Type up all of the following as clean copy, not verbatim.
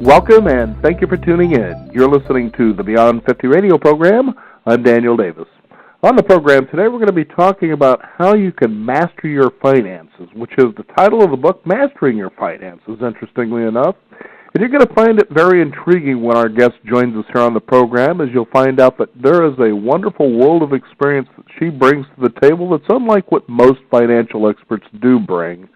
Welcome and thank you for tuning in. You're listening to the Beyond 50 radio program. I'm Daniel Davis. On the program today, we're going to be talking about how you can master your finances, which is the title of the book, Mastering Your Finances, interestingly enough. And you're going to find it very intriguing when our guest joins us here on the program, as you'll find out that there is a wonderful world of experience that she brings to the table that's unlike what most financial experts do bring.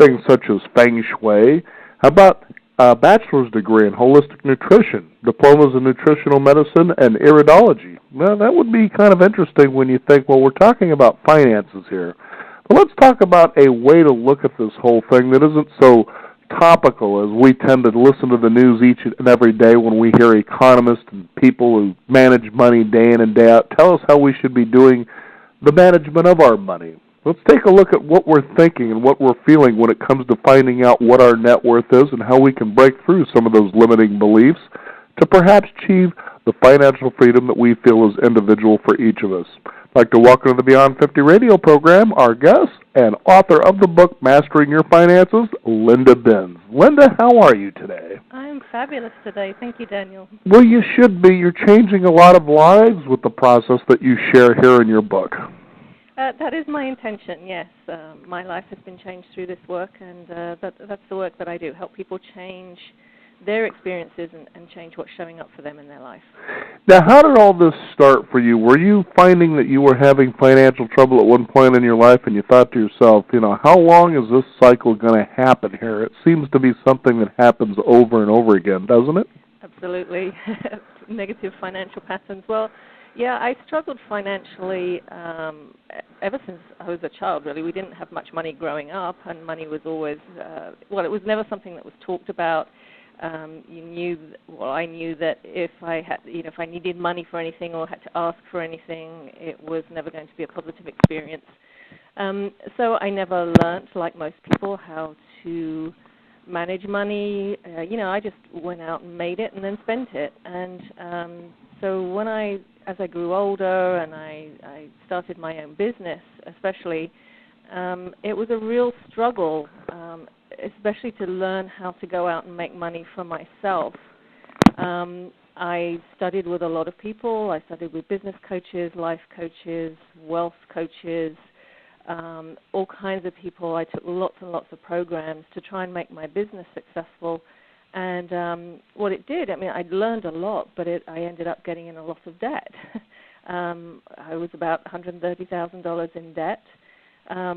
Things such as feng shui. How about a bachelor's degree in holistic nutrition, diplomas in nutritional medicine, and iridology? Well, that would be kind of interesting when you think, well, we're talking about finances here. But let's talk about a way to look at this whole thing that isn't so topical as we tend to listen to the news each and every day when we hear economists and people who manage money day in and day out tell us how we should be doing the management of our money. Let's take a look at what we're thinking and what we're feeling when it comes to finding out what our net worth is and how we can break through some of those limiting beliefs to perhaps achieve the financial freedom that we feel is individual for each of us. I'd like to welcome to the Beyond 50 radio program our guest and author of the book, Mastering Your Finances, Linda Binns. Linda, how are you today? I'm fabulous today. Thank you, Daniel. Well, you should be. You're changing a lot of lives with the process that you share here in your book. That is my intention, yes. My life has been changed through this work, and that's the work that I do, help people change their experiences and change what's showing up for them in their life. Now, how did all this start for you? Were you finding that you were having financial trouble at one point in your life, and you thought to yourself, how long is this cycle going to happen here? It seems to be something that happens over and over again, doesn't it? Absolutely. Negative financial patterns. Well, yeah, I struggled financially ever since I was a child, really. We didn't have much money growing up, and money was always, it was never something that was talked about. I knew that if I had, if I needed money for anything or had to ask for anything, it was never going to be a positive experience. So I never learnt, like most people, how to manage money. I just went out and made it and then spent it. And so as I grew older and I started my own business, especially, it was a real struggle, especially to learn how to go out and make money for myself. I studied with a lot of people. I studied with business coaches, life coaches, wealth coaches, all kinds of people. I took lots and lots of programs to try and make my business successful. And what it did, I learned a lot, but I ended up getting in a lot of debt. I was about $130,000 in debt,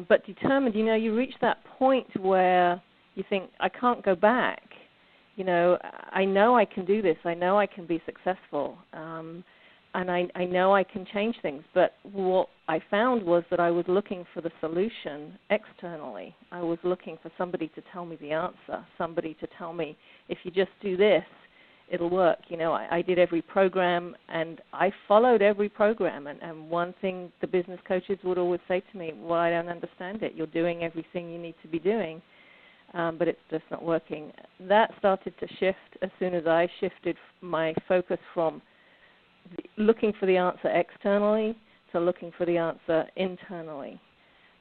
but determined, you reach that point where you think, I can't go back. I know I can do this. I know I can be successful. And I know I can change things. But what I found was that I was looking for the solution externally. I was looking for somebody to tell me the answer, somebody to tell me, if you just do this, it'll work. I did every program, and I followed every program. And one thing the business coaches would always say to me, well, I don't understand it. You're doing everything you need to be doing, but it's just not working. That started to shift as soon as I shifted my focus from looking for the answer externally to looking for the answer internally.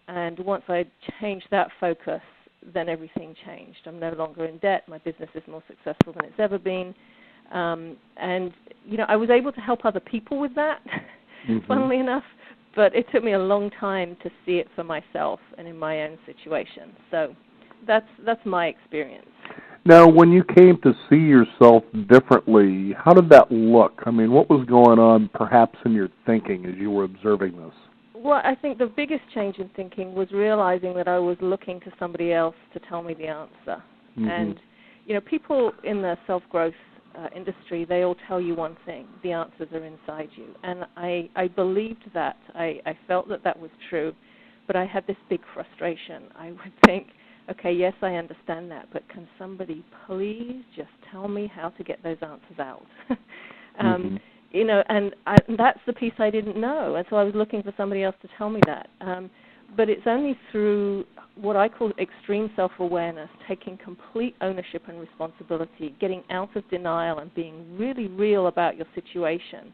And once I changed that focus, then everything changed. I'm no longer in debt. My business is more successful than it's ever been. And I was able to help other people with that, funnily enough, but it took me a long time to see it for myself and in my own situation. So that's my experience. Now, when you came to see yourself differently, how did that look? What was going on perhaps in your thinking as you were observing this? Well, I think the biggest change in thinking was realizing that I was looking to somebody else to tell me the answer. And, people in the self-growth industry, they all tell you one thing: the answers are inside you. And I believed that. I felt that was true, but I had this big frustration. I would think, okay, yes, I understand that, but can somebody please just tell me how to get those answers out? And that's the piece I didn't know, and so I was looking for somebody else to tell me that. But it's only through what I call extreme self-awareness, taking complete ownership and responsibility, getting out of denial and being really real about your situation,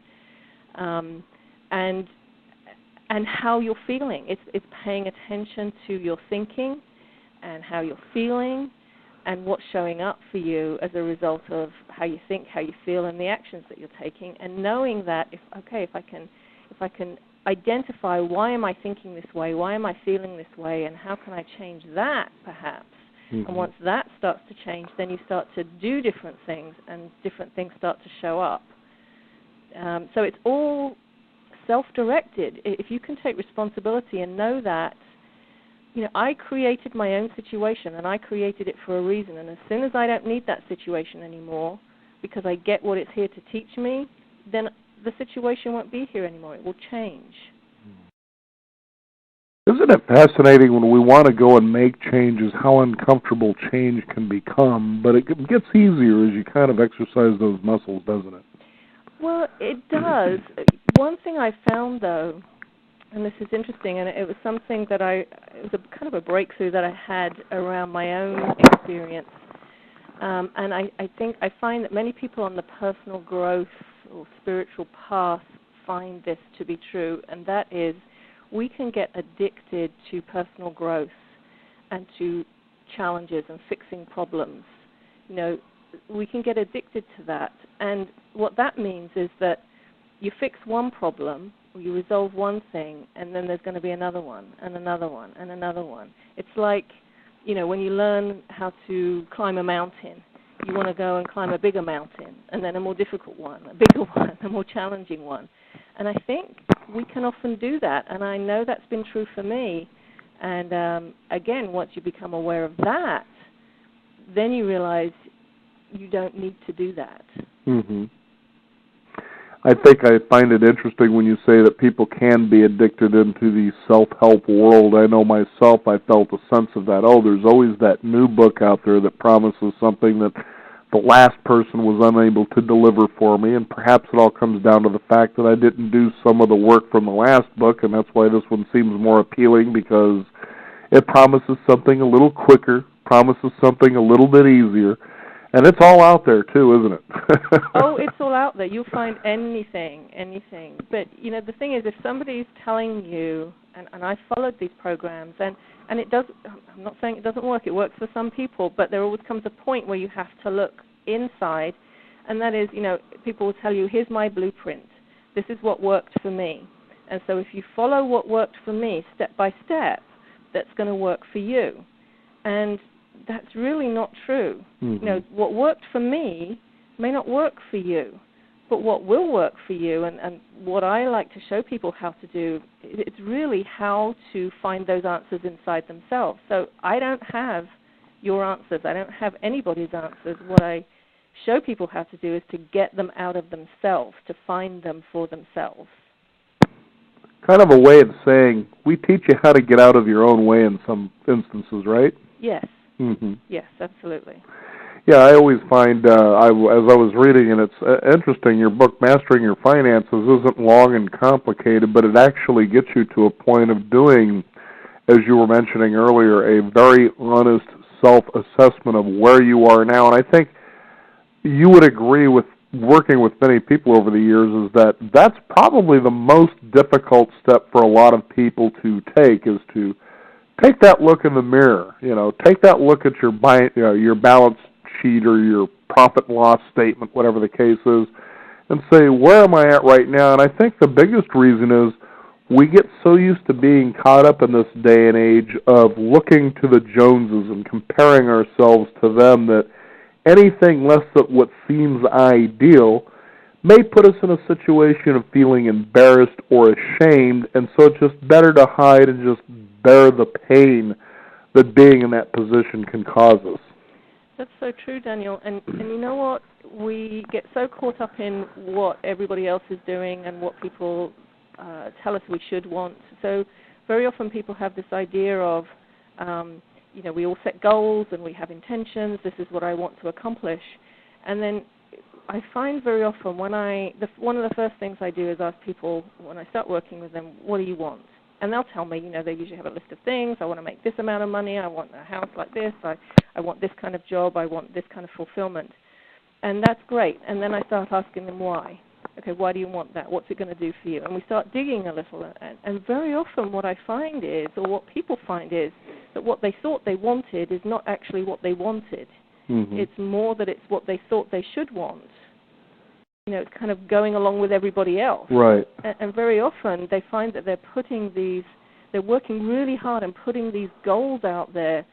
and how you're feeling. It's paying attention to your thinking and how you're feeling, and what's showing up for you as a result of how you think, how you feel, and the actions that you're taking, and knowing that if I can identify why am I thinking this way, why am I feeling this way, and how can I change that perhaps. Mm-hmm. And once that starts to change, then you start to do different things, and different things start to show up. So it's all self-directed. If you can take responsibility and know that, I created my own situation, and I created it for a reason. And as soon as I don't need that situation anymore, because I get what it's here to teach me, then the situation won't be here anymore. It will change. Isn't it fascinating when we want to go and make changes, how uncomfortable change can become, but it gets easier as you kind of exercise those muscles, doesn't it? Well, it does. One thing I found, though, and this is interesting, and it was something that it was a kind of a breakthrough that I had around my own experience. And I find that many people on the personal growth or spiritual path find this to be true, and that is we can get addicted to personal growth and to challenges and fixing problems. We can get addicted to that. And what that means is that you fix one problem, or you resolve one thing, and then there's going to be another one, and another one, and another one. It's like, when you learn how to climb a mountain, you want to go and climb a bigger mountain, and then a more difficult one, a bigger one, a more challenging one. And I think we can often do that, and I know that's been true for me. And again, once you become aware of that, then you realize you don't need to do that. Mm-hmm. I think I find it interesting when you say that people can be addicted into the self-help world. I know myself, I felt a sense of that. There's always that new book out there that promises something that the last person was unable to deliver for me, and perhaps it all comes down to the fact that I didn't do some of the work from the last book, and that's why this one seems more appealing, because it promises something a little quicker, promises something a little bit easier. And it's all out there, too, isn't it? Oh, it's all out there. You'll find anything. But, the thing is, if somebody's telling you, and I followed these programs, and it does, I'm not saying it doesn't work. It works for some people, but there always comes a point where you have to look inside, and that is, people will tell you, here's my blueprint. This is what worked for me. And so if you follow what worked for me step by step, that's going to work for you. And that's really not true. Mm-hmm. What worked for me may not work for you, but what will work for you, and what I like to show people how to do, it's really how to find those answers inside themselves. So I don't have your answers. I don't have anybody's answers. What I show people how to do is to get them out of themselves, to find them for themselves. Kind of a way of saying, we teach you how to get out of your own way in some instances, right? Yes. Mm-hmm. Yes, absolutely. Yeah, I always find, as I was reading, and it's interesting, your book, Mastering Your Finances, isn't long and complicated, but it actually gets you to a point of doing, as you were mentioning earlier, a very honest self-assessment of where you are now. And I think you would agree with working with many people over the years is that that's probably the most difficult step for a lot of people to take, is to take that look in the mirror. Take that look at your balance sheet or your profit and loss statement, whatever the case is, and say, where am I at right now? And I think the biggest reason is we get so used to being caught up in this day and age of looking to the Joneses and comparing ourselves to them, that anything less than what seems ideal may put us in a situation of feeling embarrassed or ashamed, and so it's just better to hide and just bear the pain that being in that position can cause us. That's so true, Daniel. And you know what? We get so caught up in what everybody else is doing and what people tell us we should want. So very often people have this idea of, we all set goals and we have intentions. This is what I want to accomplish. And then I find very often one of the first things I do is ask people, when I start working with them, what do you want? And they'll tell me, they usually have a list of things. I want to make this amount of money. I want a house like this. I want this kind of job. I want this kind of fulfillment. And that's great. And then I start asking them why. Okay, why do you want that? What's it going to do for you? And we start digging a little. And very often what I find is, or what people find is, that what they thought they wanted is not actually what they wanted. Mm-hmm. It's more that it's what they thought they should want. It's kind of going along with everybody else. Right. And very often they find that they're working really hard and putting these goals out there,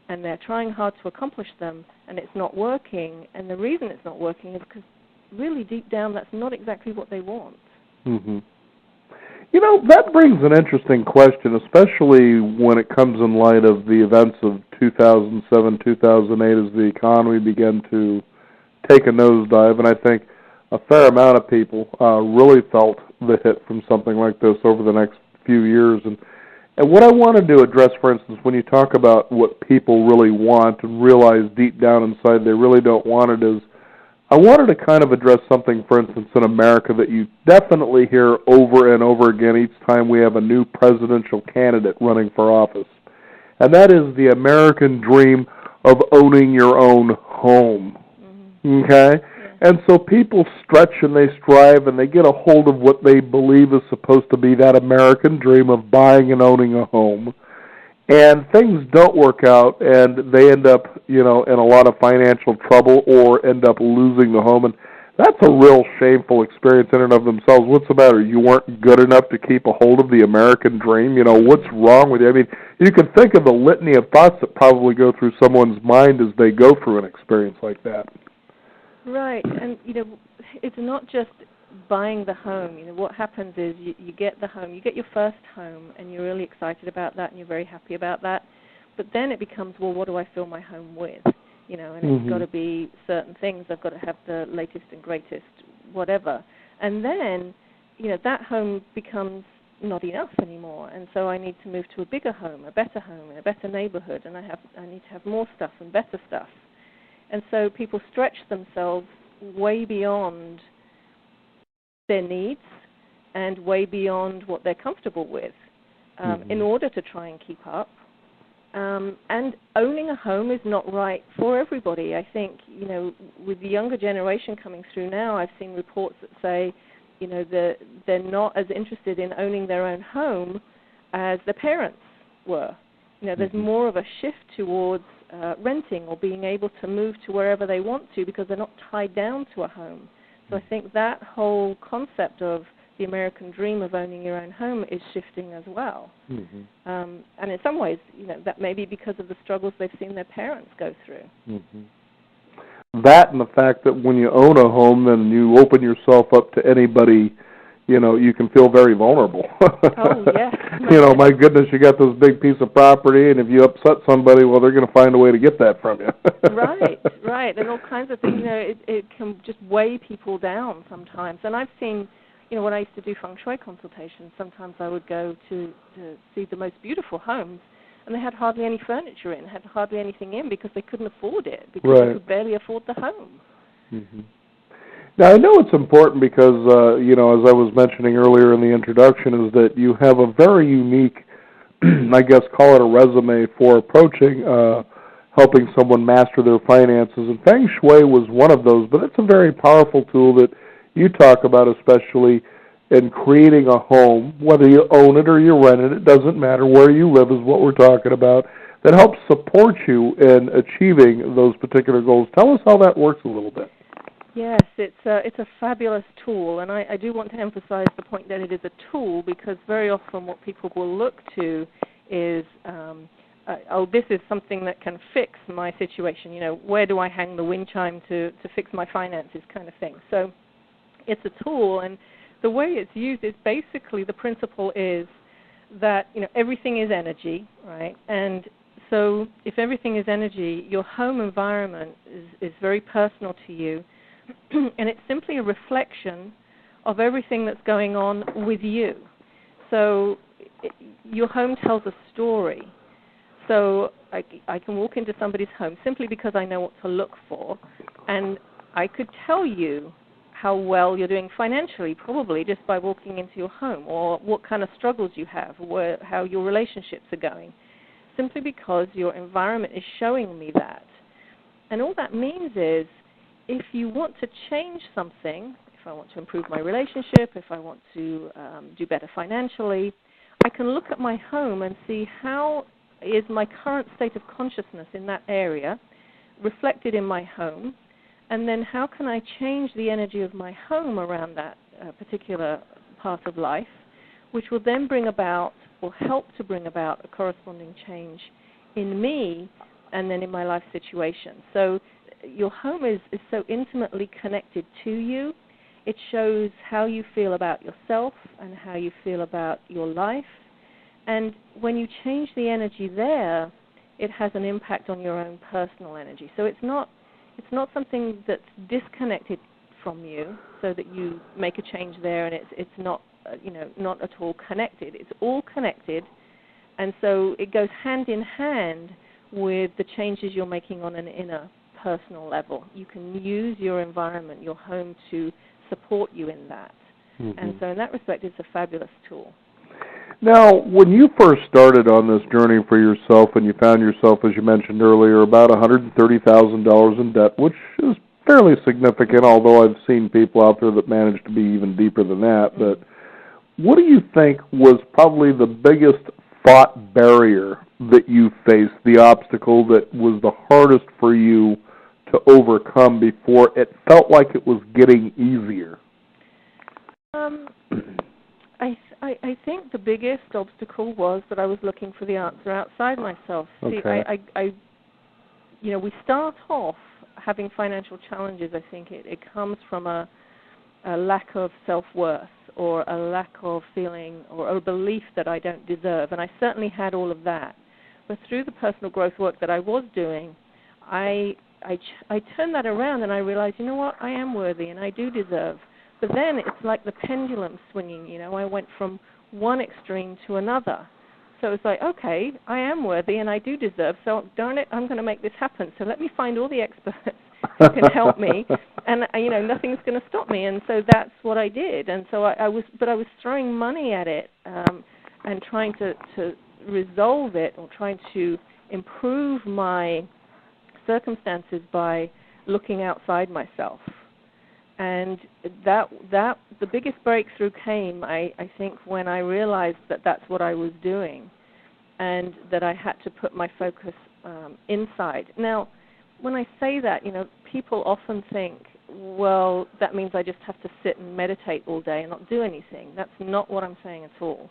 and they're trying hard to accomplish them, and it's not working. And the reason it's not working is because really deep down that's not exactly what they want. Mm-hmm. That brings an interesting question, especially when it comes in light of the events of 2007, 2008, as the economy began to take a nosedive. And I think a fair amount of people really felt the hit from something like this over the next few years. And what I wanted to address, for instance, when you talk about what people really want and realize deep down inside they really don't want it, is I wanted to kind of address something, for instance, in America that you definitely hear over and over again each time we have a new presidential candidate running for office. And that is the American dream of owning your own home. Mm-hmm. Okay? Yeah. And so people stretch and they strive and they get a hold of what they believe is supposed to be that American dream of buying and owning a home. And things don't work out, and they end up, in a lot of financial trouble or end up losing the home. And that's a real shameful experience in and of themselves. What's the matter? You weren't good enough to keep a hold of the American dream? What's wrong with you? I mean, you can think of the litany of thoughts that probably go through someone's mind as they go through an experience like that. Right, and, it's not just buying the home. What happens is you get the home, you get your first home, and you're really excited about that, and you're very happy about that. But then it becomes, well, what do I fill my home with? And mm-hmm. It's got to be certain things. I've got to have the latest and greatest wave. And then, that home becomes not enough anymore, and so I need to move to a bigger home, a better in a better neighborhood, and I need to have more stuff and better stuff. And so people stretch themselves way beyond their needs and way beyond what they're comfortable with mm-hmm. in order to try and keep up. And owning a home is not right for everybody. I think, with the younger generation coming through now, I've seen reports that say, they're not as interested in owning their own home as their parents were. There's mm-hmm. more of a shift towards renting or being able to move to wherever they want to because they're not tied down to a home. So I think that whole concept of the American dream of owning your own home is shifting as well. Mm-hmm. And in some ways, that may be because of the struggles they've seen their parents go through. Mm-hmm. That and the fact that when you own a home, then you open yourself up to anybody, you can feel very vulnerable. Oh, yes. My goodness, you got this big piece of property, and if you upset somebody, well, they're going to find a way to get that from you. Right. And all kinds of things, it can just weigh people down sometimes. And I've seen, when I used to do feng shui consultations, sometimes I would go to see the most beautiful homes, and they had hardly any furniture in, had hardly anything in because they couldn't afford it, because they could barely afford the home. Mm-hmm. Now, I know it's important because, as I was mentioning earlier in the introduction, is that you have a very unique, I guess, call it a resume for approaching helping someone master their finances. And Feng Shui was one of those, but it's a very powerful tool that you talk about, especially in creating a home, whether you own it or you rent it, it doesn't matter. Where you live is what we're talking about, that helps support you in achieving those particular goals. Tell us how that works a little bit. Yes, it's a fabulous tool, and I do want to emphasize the point that it is a tool, because very often what people will look to is, this is something that can fix my situation. Where do I hang the wind chime to fix my finances, kind of thing. So it's a tool, and the way it's used is basically, the principle is that everything is energy, right? And so if everything is energy, your home environment is very personal to you. And it's simply a reflection of everything that's going on with you. So your home tells a story. So I can walk into somebody's home simply because I know what to look for, and I could tell you how well you're doing financially, probably just by walking into your home, or what kind of struggles you have, or how your relationships are going, simply because your environment is showing me that. And all that means is, if you want to change something, if I want to improve my relationship, if I want to do better financially, I can look at my home and see how is my current state of consciousness in that area reflected in my home, and then how can I change the energy of my home around that particular part of life, which will then bring about or help to bring about a corresponding change in me and then in my life situation. So your home is so intimately connected to you. It shows how you feel about yourself and how you feel about your life. And when you change the energy there, it has an impact on your own personal energy. So it's not something that's disconnected from you, so that you make a change there and it's not not at all connected. It's all connected, and so it goes hand in hand with the changes you're making on an inner personal level. You can use your environment, your home, to support you in that. Mm-hmm. And so in that respect, it's a fabulous tool. Now, when you first started on this journey for yourself and you found yourself, as you mentioned earlier, about $130,000 in debt, which is fairly significant, although I've seen people out there that manage to be even deeper than that, but what do you think was probably the biggest thought barrier that you faced, the obstacle that was the hardest for you to overcome before it felt like it was getting easier? I think the biggest obstacle was that I was looking for the answer outside myself. Okay. See, we start off having financial challenges. I think it comes from a lack of self-worth or a lack of feeling or a belief that I don't deserve. And I certainly had all of that. But through the personal growth work that I was doing, I turned that around and I realized, you know what, I am worthy and I do deserve. But then it's like the pendulum swinging, I went from one extreme to another. So it's like, okay, I am worthy and I do deserve, so darn it, I'm going to make this happen. So let me find all the experts who can help me, and nothing's going to stop me. And so that's what I did. And so I was throwing money at it and trying to resolve it or trying to improve my circumstances by looking outside myself. And that the biggest breakthrough came, I think, when I realized that that's what I was doing and that I had to put my focus inside. Now, when I say that, people often think, well, that means I just have to sit and meditate all day and not do anything. That's not what I'm saying at all.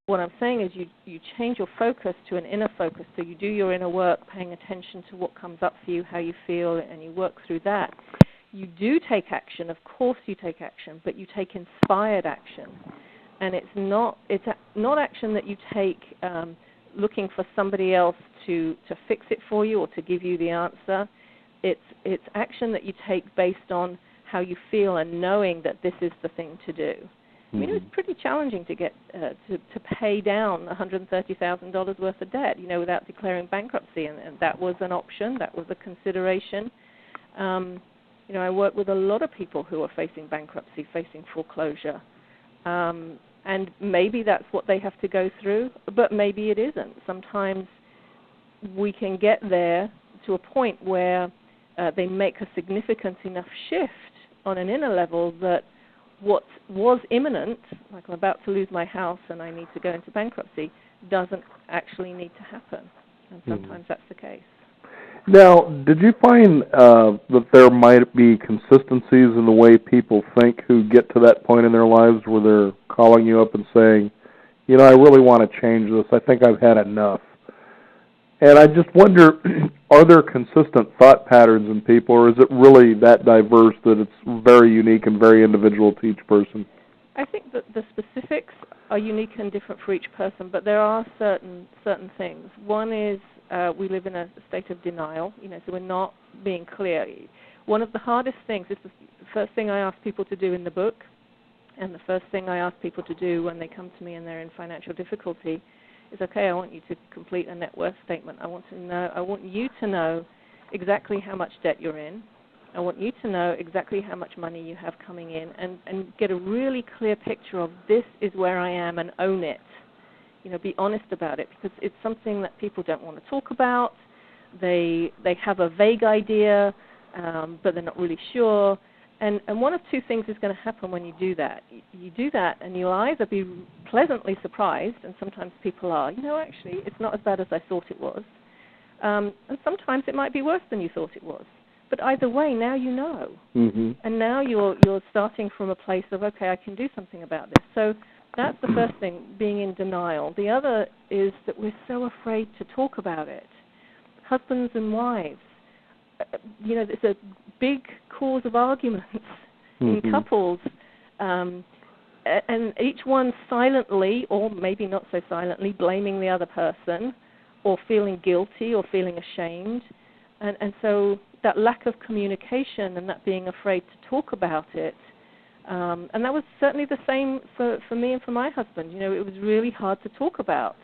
What I'm saying is you change your focus to an inner focus, so you do your inner work, paying attention to what comes up for you, how you feel, and you work through that. You do take action, of course you take action, but you take inspired action. And it's not action that you take looking for somebody else to fix it for you or to give you the answer. It's action that you take based on how you feel and knowing that this is the thing to do. I mean, it was pretty challenging to get to pay down $130,000 worth of debt, without declaring bankruptcy, and that was an option, that was a consideration. I work with a lot of people who are facing bankruptcy, facing foreclosure, and maybe that's what they have to go through, but maybe it isn't. Sometimes we can get there to a point where they make a significant enough shift on an inner level that what was imminent, like I'm about to lose my house and I need to go into bankruptcy, doesn't actually need to happen. And sometimes that's the case. Now, did you find that there might be consistencies in the way people think who get to that point in their lives where they're calling you up and saying, I really want to change this. I think I've had enough. And I just wonder, are there consistent thought patterns in people, or is it really that diverse that it's very unique and very individual to each person? I think that the specifics are unique and different for each person, but there are certain things. One is we live in a state of denial, so we're not being clear. One of the hardest things, this is the first thing I ask people to do in the book, and the first thing I ask people to do when they come to me and they're in financial difficulty is, okay, I want you to complete a net worth statement. I want you to know exactly how much debt you're in. I want you to know exactly how much money you have coming in and get a really clear picture of this is where I am and own it. Be honest about it, because it's something that people don't want to talk about. They have a vague idea, but they're not really sure. And one of two things is going to happen when you do that. You do that, and you'll either be pleasantly surprised, and sometimes people are, actually, it's not as bad as I thought it was. And sometimes it might be worse than you thought it was. But either way, now you know. Mm-hmm. And now you're starting from a place of, okay, I can do something about this. So that's the first thing, being in denial. The other is that we're so afraid to talk about it. Husbands and wives, it's a big cause of arguments in couples. And each one silently, or maybe not so silently, blaming the other person, or feeling guilty or feeling ashamed. And so that lack of communication and that being afraid to talk about it, and that was certainly the same for me and for my husband. It was really hard to talk about.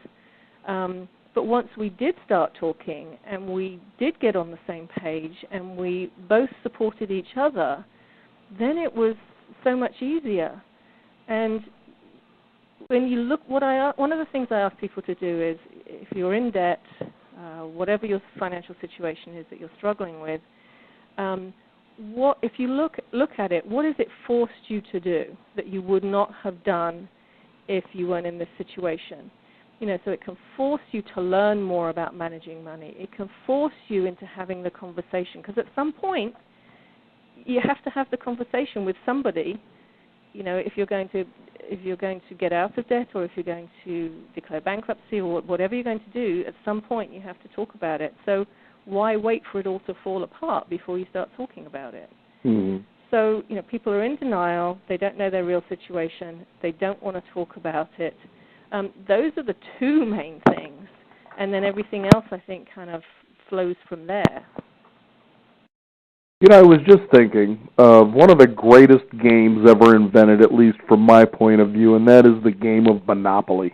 But once we did start talking and we did get on the same page and we both supported each other, then it was so much easier. And when you look, one of the things I ask people to do is, if you're in debt, whatever your financial situation is that you're struggling with, if you look at it, what has it forced you to do that you would not have done if you weren't in this situation? So it can force you to learn more about managing money. It can force you into having the conversation, because at some point you have to have the conversation with somebody. If you're going to get out of debt, or if you're going to declare bankruptcy, or whatever you're going to do, at some point you have to talk about it. So why wait for it all to fall apart before you start talking about it? Mm-hmm. So, people are in denial. They don't know their real situation. They don't want to talk about it. Those are the two main things. And then everything else, I think, kind of flows from there. I was just thinking of one of the greatest games ever invented, at least from my point of view, and that is the game of Monopoly.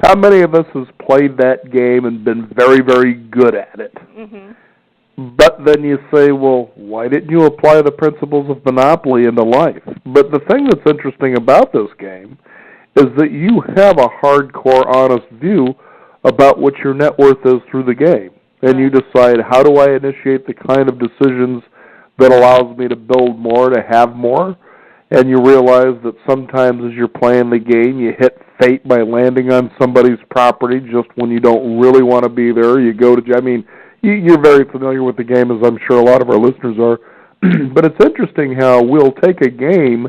How many of us has played that game and been very, very good at it? Mm-hmm. But then you say, well, why didn't you apply the principles of Monopoly into life? But the thing that's interesting about this game is that you have a hardcore, honest view about what your net worth is through the game. And you decide, how do I initiate the kind of decisions that allows me to build more, to have more? And you realize that sometimes as you're playing the game, you hit fate by landing on somebody's property just when you don't really want to be there. You go to, you're very familiar with the game, as I'm sure a lot of our listeners are. But it's interesting how we'll take a game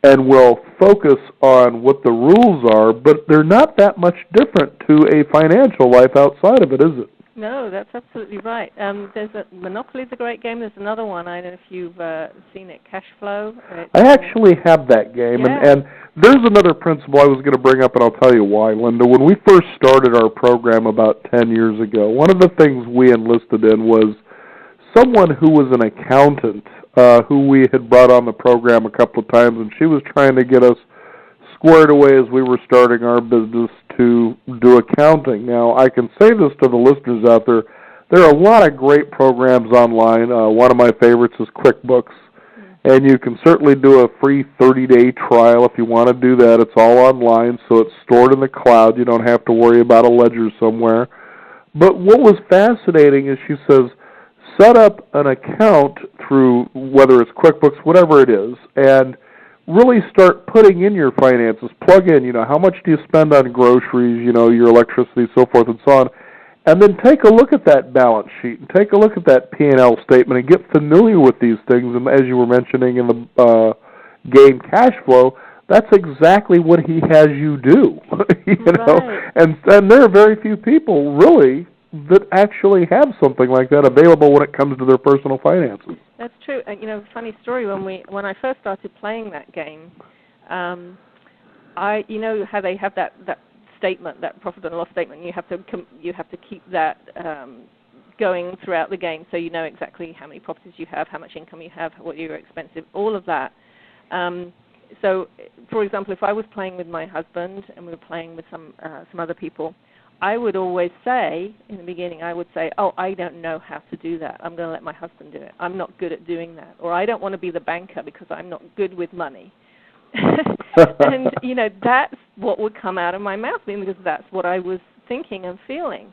and we'll focus on what the rules are, but they're not that much different to a financial life outside of it, is it? No, that's absolutely right. Monopoly's a great game. There's another one. I don't know if you've seen it, Cash Flow. I actually have that game, yeah. and there's another principle I was going to bring up, and I'll tell you why, Linda. When we first started our program about 10 years ago, one of the things we enlisted in was someone who was an accountant who we had brought on the program a couple of times, and she was trying to get us squared away as we were starting our business to do accounting. Now, I can say this to the listeners out there. There are a lot of great programs online. One of my favorites is QuickBooks, and you can certainly do a free 30-day trial if you want to do that. It's all online, so it's stored in the cloud. You don't have to worry about a ledger somewhere. But what was fascinating is she says, set up an account through, whether it's QuickBooks, whatever it is, and really start putting in your finances. Plug in, how much do you spend on groceries, your electricity, so forth and so on. And then take a look at that balance sheet and take a look at that P&L statement and get familiar with these things. And as you were mentioning in the game Cash Flow, that's exactly what he has you do. Right. And there are very few people, really, that actually have something like that available when it comes to their personal finances. That's true. Funny story, when I first started playing that game, how they have that statement, that profit and loss statement. You have to keep that going throughout the game, so you know exactly how many properties you have, how much income you have, what your expensive, all of that. So, for example, if I was playing with my husband and we were playing with some other people, I would always say, in the beginning, oh, I don't know how to do that. I'm going to let my husband do it. I'm not good at doing that. Or I don't want to be the banker because I'm not good with money. And, that's what would come out of my mouth because that's what I was thinking and feeling.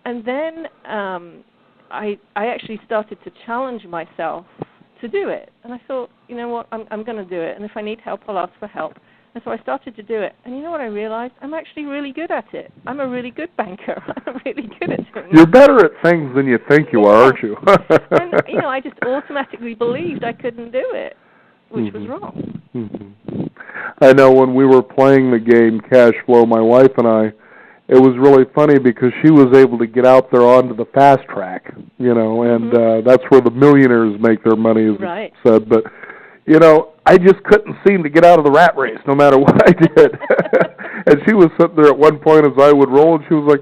And then I actually started to challenge myself to do it. And I thought, you know what, I'm going to do it. And if I need help, I'll ask for help. And so I started to do it. And you know what I realized? I'm actually really good at it. I'm a really good banker. I'm really good at doing it. You're better at things than you think you are, aren't you? And, I just automatically believed I couldn't do it, which was wrong. Mm-hmm. I know when we were playing the game Cash Flow, my wife and I, it was really funny because she was able to get out there onto the fast track, and that's where the millionaires make their money, as it said. But, I just couldn't seem to get out of the rat race no matter what I did. And she was sitting there at one point as I would roll, and she was like,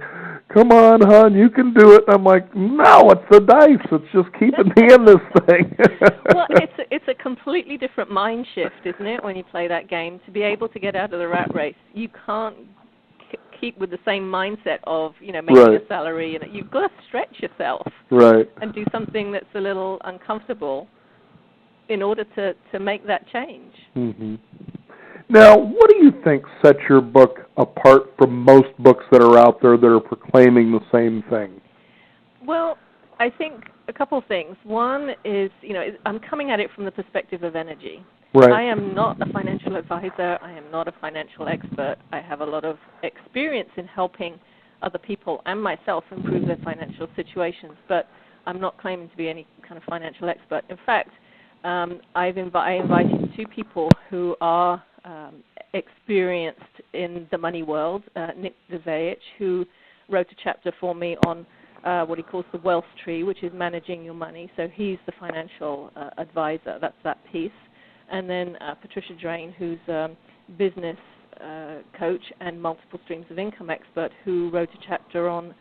"Come on, hon, you can do it." And I'm like, "No, it's the dice. It's just keeping me in this thing." Well, it's a completely different mind shift, isn't it, when you play that game? To be able to get out of the rat race, you can't keep with the same mindset of, making a salary. And you've got to stretch yourself and do something that's a little uncomfortable in order to make that change. Mm-hmm. Now, what do you think sets your book apart from most books that are out there that are proclaiming the same thing? Well, I think a couple of things. One is, I'm coming at it from the perspective of energy. Right. I am not a financial advisor. I am not a financial expert. I have a lot of experience in helping other people and myself improve their financial situations, but I'm not claiming to be any kind of financial expert. In fact, I invited two people who are experienced in the money world, Nick DeVayich, who wrote a chapter for me on what he calls the wealth tree, which is managing your money. So he's the financial advisor. That's that piece. And then Patricia Drain, who's a business coach and multiple streams of income expert, who wrote a chapter on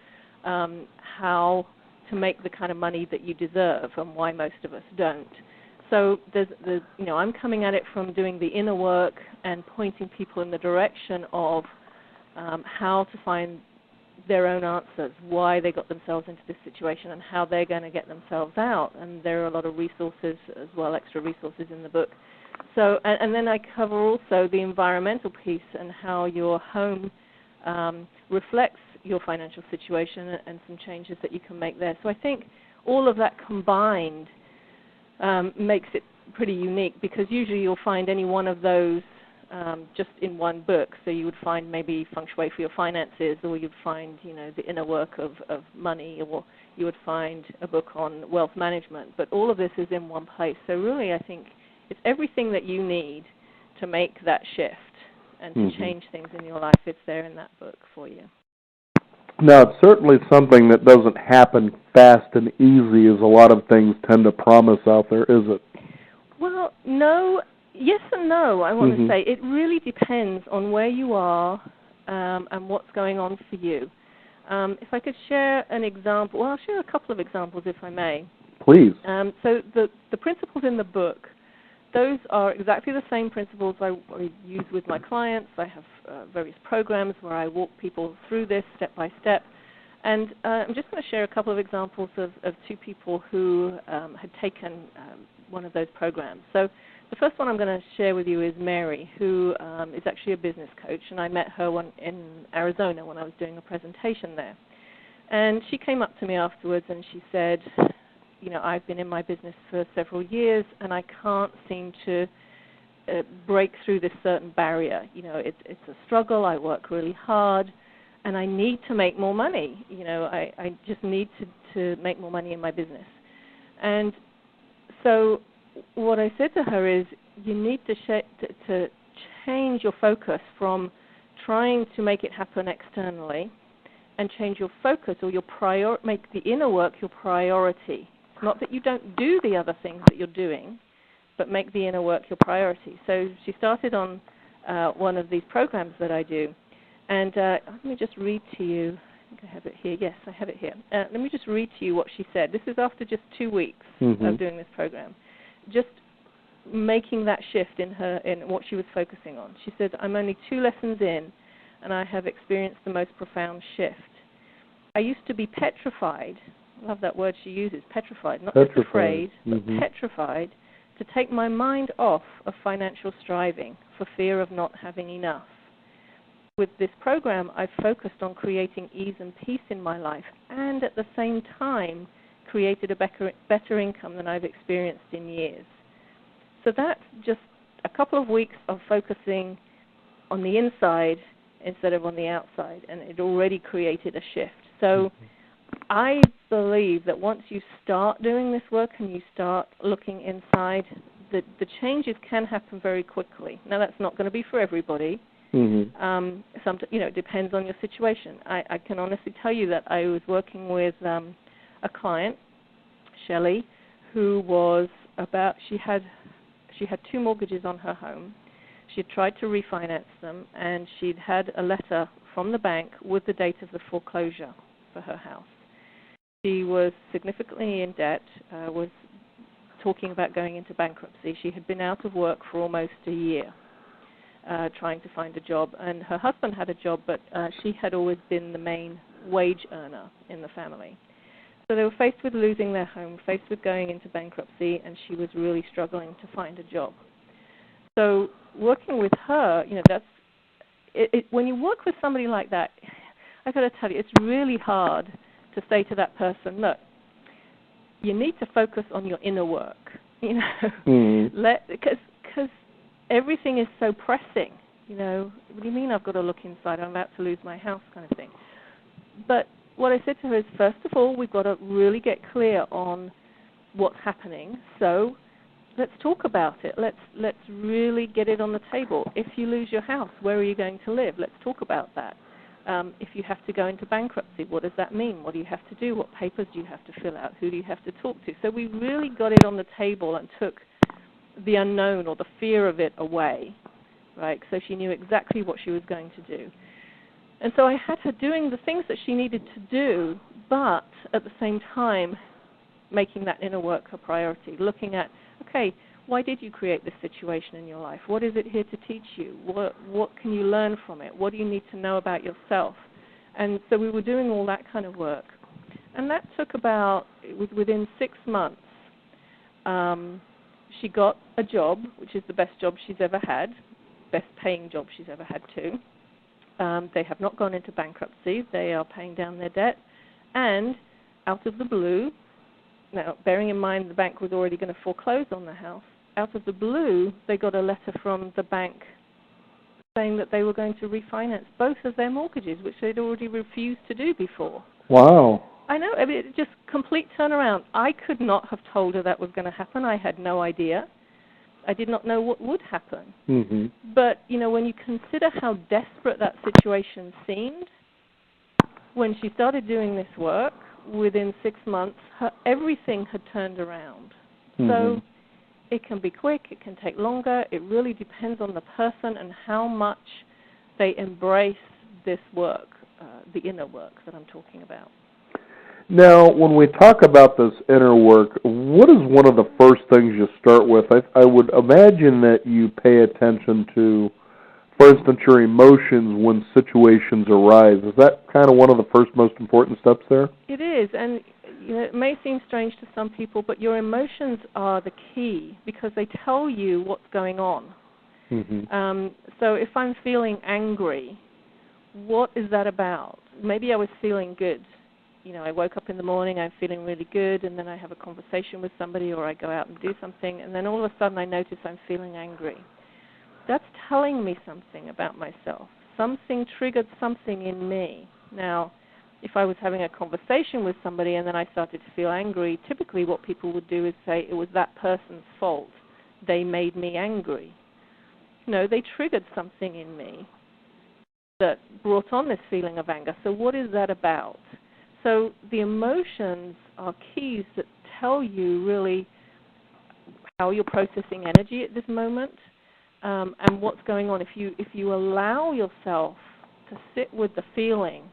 how to make the kind of money that you deserve and why most of us don't. So I'm coming at it from doing the inner work and pointing people in the direction of how to find their own answers, why they got themselves into this situation, and how they're going to get themselves out. And there are a lot of resources as well, extra resources in the book. So, and then I cover also the environmental piece and how your home reflects your financial situation and some changes that you can make there. So I think all of that combined makes it pretty unique, because usually you'll find any one of those just in one book. So you would find maybe Feng Shui for your finances, or you'd find, the inner work of money, or you would find a book on wealth management. But all of this is in one place. So really, I think it's everything that you need to make that shift and to change things in your life. It's there in that book for you. Now, it's certainly something that doesn't happen fast and easy as a lot of things tend to promise out there, is it? Well, no. Yes and no, I want to say. It really depends on where you are and what's going on for you. If I could share an example, well, I'll share a couple of examples, if I may. Please. So the principles in the book, those are exactly the same principles I use with my clients. I have various programs where I walk people through this step by step. And I'm just going to share a couple of examples of two people who had taken one of those programs. So the first one I'm going to share with you is Mary, who is actually a business coach, and I met her in Arizona when I was doing a presentation there. And she came up to me afterwards and she said, I've been in my business for several years and I can't seem to break through this certain barrier. It's a struggle. I work really hard and I need to make more money. I just need to make more money in my business. And so what I said to her is, you need to change your focus from trying to make it happen externally and change your focus, or make the inner work your priority. It's not that you don't do the other things that you're doing, but make the inner work your priority. So she started on one of these programs that I do. And let me just read to you. I think I have it here. Yes, I have it here. Let me just read to you what she said. This is after just 2 weeks of doing this program. Just making that shift in what she was focusing on. She said, I'm only 2 lessons in, and I have experienced the most profound shift. I used to be petrified. I love that word she uses, petrified, not just afraid, but petrified, to take my mind off of financial striving for fear of not having enough. With this program, I've focused on creating ease and peace in my life and at the same time created a better income than I've experienced in years. So that's just a couple of weeks of focusing on the inside instead of on the outside, and it already created a shift. So I believe that once you start doing this work and you start looking inside, the changes can happen very quickly. Now, that's not going to be for everybody. It depends on your situation. I can honestly tell you that I was working with a client, Shelley, who was she had 2 mortgages on her home. She had tried to refinance them, and she'd had a letter from the bank with the date of the foreclosure for her house. She was significantly in debt, was talking about going into bankruptcy. She had been out of work for almost a year, trying to find a job, and her husband had a job, but she had always been the main wage earner in the family. So they were faced with losing their home, faced with going into bankruptcy, and she was really struggling to find a job. So working with her, that's when you work with somebody like that, I got to tell you, it's really hard to say to that person, look, you need to focus on your inner work, because everything is so pressing. What do you mean I've got to look inside? I'm about to lose my house, kind of thing. But what I said to her is, first of all, we've got to really get clear on what's happening. So let's talk about it. Let's really get it on the table. If you lose your house, where are you going to live? Let's talk about that. If you have to go into bankruptcy, what does that mean? What do you have to do? What papers do you have to fill out? Who do you have to talk to? So we really got it on the table and took the unknown or the fear of it away, right? So she knew exactly what she was going to do. And so I had her doing the things that she needed to do, but at the same time making that inner work a priority, looking at, okay, why did you create this situation in your life? What is it here to teach you? What can you learn from it? What do you need to know about yourself? And so we were doing all that kind of work. And that took within 6 months, she got a job, which is the best job she's ever had, best paying job she's ever had too. They have not gone into bankruptcy. They are paying down their debt. And out of the blue, now bearing in mind the bank was already going to foreclose on the house, out of the blue, they got a letter from the bank saying that they were going to refinance both of their mortgages, which they'd already refused to do before. Wow. I know, it just complete turnaround. I could not have told her that was going to happen. I had no idea. I did not know what would happen. Mm-hmm. But, when you consider how desperate that situation seemed, when she started doing this work, within 6 months, everything had turned around. Mm-hmm. So it can be quick, it can take longer. It really depends on the person and how much they embrace this work, the inner work that I'm talking about. Now, when we talk about this inner work, what is one of the first things you start with? I would imagine that you pay attention to, for instance, your emotions when situations arise. Is that kind of one of the first most important steps there? It is, and it may seem strange to some people, but your emotions are the key because they tell you what's going on. Mm-hmm. So if I'm feeling angry, what is that about? Maybe I was feeling good. I woke up in the morning, I'm feeling really good, and then I have a conversation with somebody or I go out and do something, and then all of a sudden I notice I'm feeling angry. That's telling me something about myself. Something triggered something in me. Now, if I was having a conversation with somebody and then I started to feel angry, typically what people would do is say it was that person's fault. They made me angry. No, they triggered something in me that brought on this feeling of anger. So what is that about? So the emotions are keys that tell you really how you're processing energy at this moment and what's going on. If you allow yourself to sit with the feeling,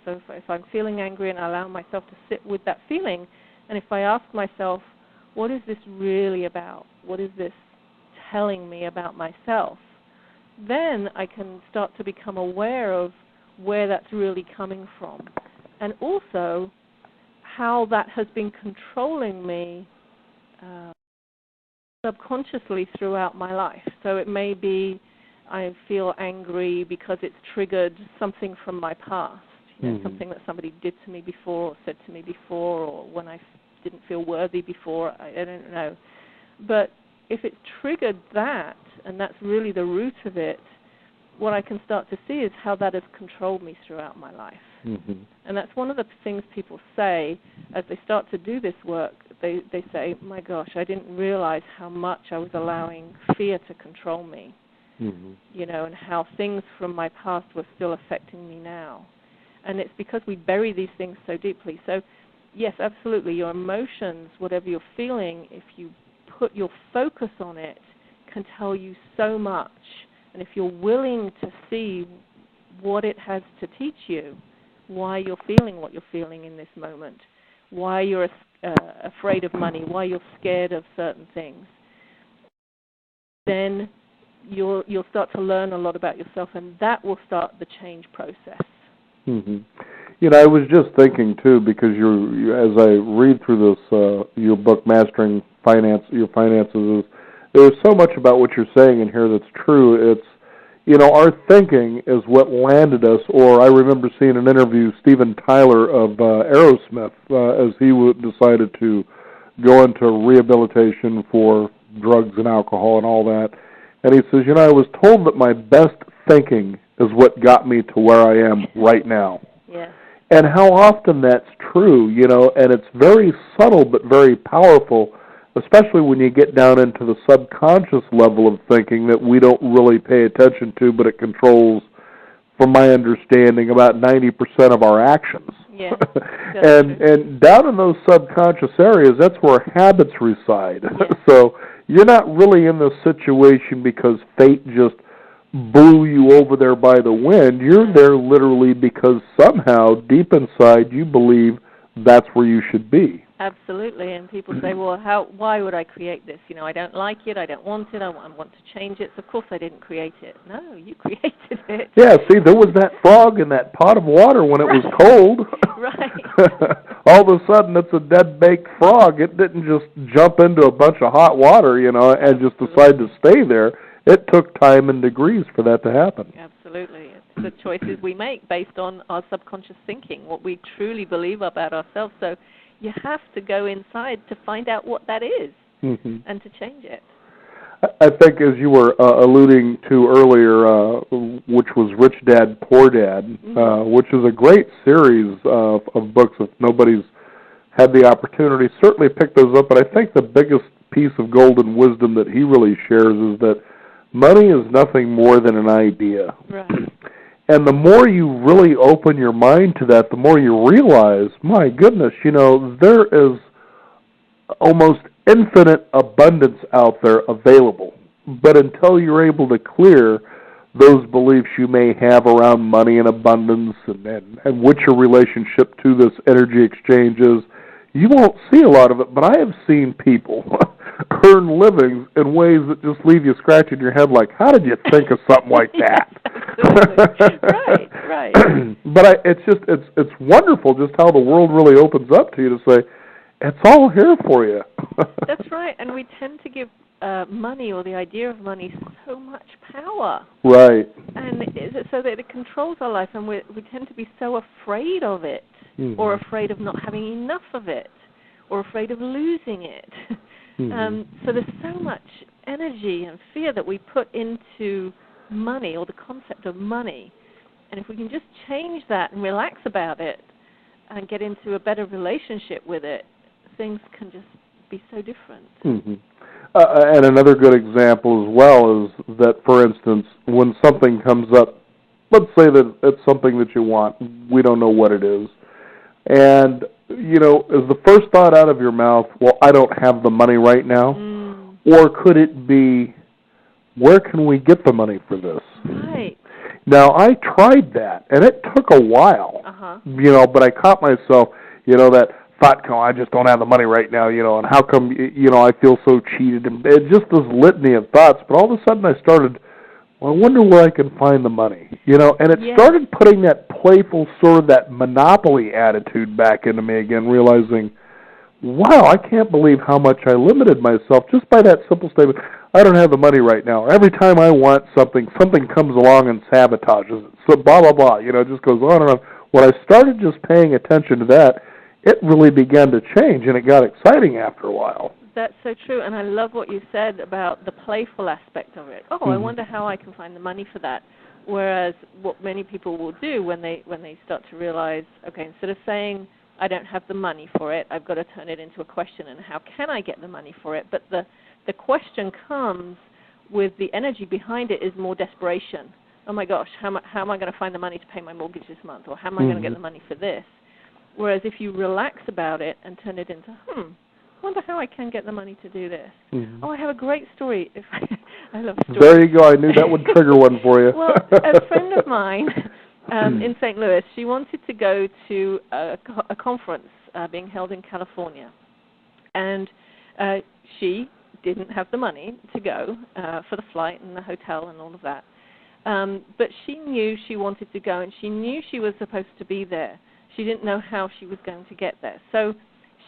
so if I'm feeling angry and I allow myself to sit with that feeling, and if I ask myself, what is this really about? What is this telling me about myself? Then I can start to become aware of where that's really coming from. And also how that has been controlling me subconsciously throughout my life. So it may be I feel angry because it's triggered something from my past, something that somebody did to me before or said to me before, or when I didn't feel worthy before. I don't know. But if it's triggered that, and that's really the root of it, what I can start to see is how that has controlled me throughout my life. Mm-hmm. And that's one of the things people say as they start to do this work. They say, my gosh, I didn't realize how much I was allowing fear to control me, mm-hmm. and how things from my past were still affecting me now. And it's because we bury these things so deeply. So, yes, absolutely, your emotions, whatever you're feeling, if you put your focus on it, can tell you so much. And if you're willing to see what it has to teach you, why you're feeling what you're feeling in this moment, why you're afraid of money, why you're scared of certain things, then you'll start to learn a lot about yourself, and that will start the change process. Mm-hmm. I was just thinking too, because you as I read through this your book, Mastering Your Finances, there's so much about what you're saying in here that's true. It's our thinking is what landed us. Or I remember seeing an interview, Steven Tyler of Aerosmith, as he decided to go into rehabilitation for drugs and alcohol and all that. And he says, I was told that my best thinking is what got me to where I am right now. Yeah. And how often that's true, and it's very subtle but very powerful, especially when you get down into the subconscious level of thinking that we don't really pay attention to, but it controls, from my understanding, about 90% of our actions. Yeah. and down in those subconscious areas, that's where habits reside. Yeah. So you're not really in this situation because fate just blew you over there by the wind. You're there literally because somehow, deep inside, you believe that's where you should be. Absolutely, and people say, well, why would I create this? I don't like it, I don't want it, I want to change it. So of course I didn't create it. No, you created it. Yeah, see, there was that frog in that pot of water when it was cold. Right. All of a sudden it's a dead-baked frog. It didn't just jump into a bunch of hot water, and just decide to stay there. It took time and degrees for that to happen. Absolutely. It's the choices we make based on our subconscious thinking, what we truly believe about ourselves. So you have to go inside to find out what that is mm-hmm. and to change it. I think, as you were alluding to earlier, which was Rich Dad, Poor Dad, mm-hmm. Which is a great series of books. If nobody's had the opportunity, certainly pick those up. But I think the biggest piece of golden wisdom that he really shares is that money is nothing more than an idea. Right. And the more you really open your mind to that, the more you realize, my goodness, there is almost infinite abundance out there available. But until you're able to clear those beliefs you may have around money and abundance and what your relationship to this energy exchange is, you won't see a lot of it. But I have seen people earn livings in ways that just leave you scratching your head like, how did you think of something like that? Right. But it's wonderful just how the world really opens up to you to say, it's all here for you. That's right, and we tend to give money or the idea of money so much power. Right. And so that it controls our life, and we tend to be so afraid of it, mm-hmm. or afraid of not having enough of it, or afraid of losing it. Mm-hmm. So there's so much energy and fear that we put into money or the concept of money. And if we can just change that and relax about it and get into a better relationship with it, things can just be so different. Mm-hmm. And another good example as well is that, for instance, when something comes up, let's say that it's something that you want, we don't know what it is, and, is the first thought out of your mouth, well, I don't have the money right now? Mm. Or could it be, where can we get the money for this? Right. Now, I tried that, and it took a while, but I caught myself, that thought, I just don't have the money right now, and how come, I feel so cheated, and it just this litany of thoughts, but all of a sudden I started, well, I wonder where I can find the money, and it started putting that playful sort of that monopoly attitude back into me again, realizing, wow, I can't believe how much I limited myself just by that simple statement, I don't have the money right now. Every time I want something comes along and sabotages it, so blah, blah, blah, it just goes on and on. When I started just paying attention to that, it really began to change, and it got exciting after a while. That's so true, and I love what you said about the playful aspect of it. I wonder how I can find the money for that. Whereas what many people will do when they start to realize, okay, instead of saying, I don't have the money for it, I've got to turn it into a question, and how can I get the money for it? But the question comes with the energy behind it is more desperation. Oh my gosh, how am I going to find the money to pay my mortgage this month? Or how am I going to get the money for this? Whereas if you relax about it and turn it into, I wonder how I can get the money to do this. Oh, I have a great story. I love stories. There you go. I knew that would trigger one for you. Well, a friend of mine in St. Louis, she wanted to go to a conference being held in California. And she didn't have the money to go for the flight and the hotel and all of that. But she knew she wanted to go, and she knew she was supposed to be there. She didn't know how she was going to get there. So